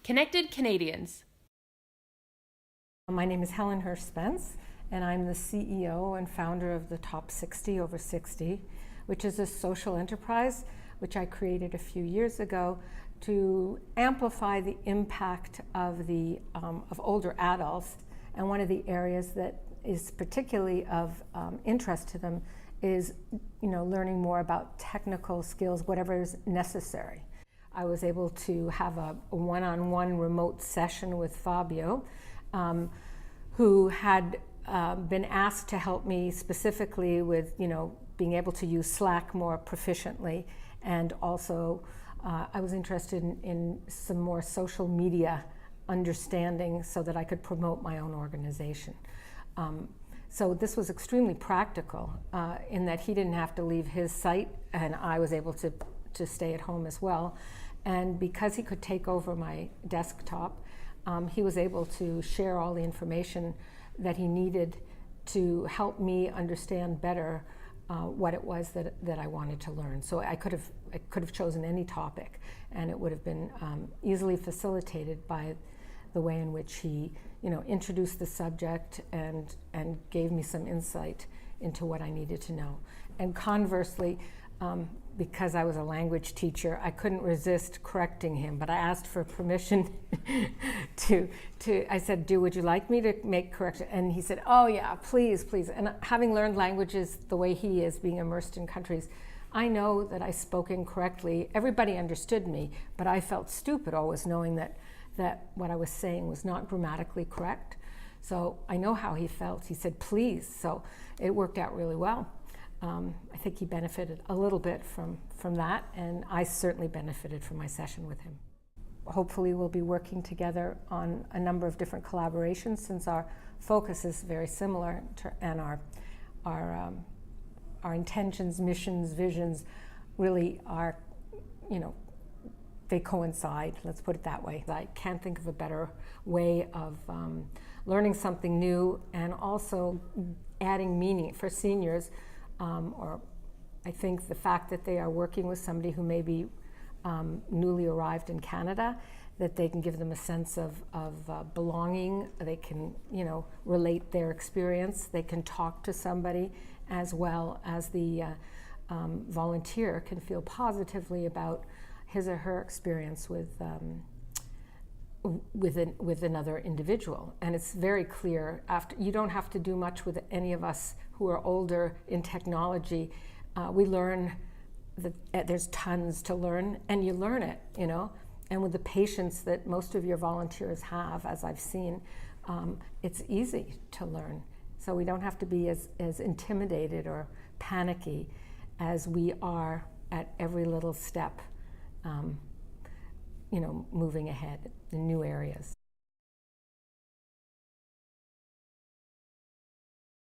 Connected Canadians. My name is Helen Hirsch-Spence, and I'm the CEO and founder of the Top 60 Over 60, which is a social enterprise which I created a few years ago to amplify the impact of older adults. And one of the areas that is particularly of interest to them is, learning more about technical skills, whatever is necessary. I was able to have a one-on-one remote session with Fabio, who had been asked to help me specifically with, being able to use Slack more proficiently, and also I was interested in some more social media understanding so that I could promote my own organization. So this was extremely practical in that he didn't have to leave his site, and I was able to stay at home as well. And because he could take over my desktop, he was able to share all the information that he needed to help me understand better what it was that I wanted to learn. So I could have chosen any topic, and it would have been easily facilitated by the way in which he, introduced the subject and gave me some insight into what I needed to know. And conversely, because I was a language teacher, I couldn't resist correcting him, but I asked for permission I said, would you like me to make correction? And he said, oh yeah, please. And having learned languages the way he is, being immersed in countries, I know that I spoke incorrectly. Everybody understood me, but I felt stupid always knowing that what I was saying was not grammatically correct. So I know how he felt. He said, please. So it worked out really well. I think he benefited a little bit from that, and I certainly benefited from my session with him. Hopefully we'll be working together on a number of different collaborations, since our focus is very similar and our intentions, missions, visions really are, they coincide, let's put it that way. I can't think of a better way of learning something new and also adding meaning for seniors. Or I think the fact that they are working with somebody who may be newly arrived in Canada, that they can give them a sense of belonging. They can, relate their experience. They can talk to somebody, as well as the volunteer can feel positively about his or her experience with another individual. And it's very clear, you don't have to do much with any of us who are older in technology. We learn that there's tons to learn, and you learn it, and with the patience that most of your volunteers have, as I've seen, it's easy to learn. So we don't have to be as intimidated or panicky as we are at every little step, moving ahead in new areas.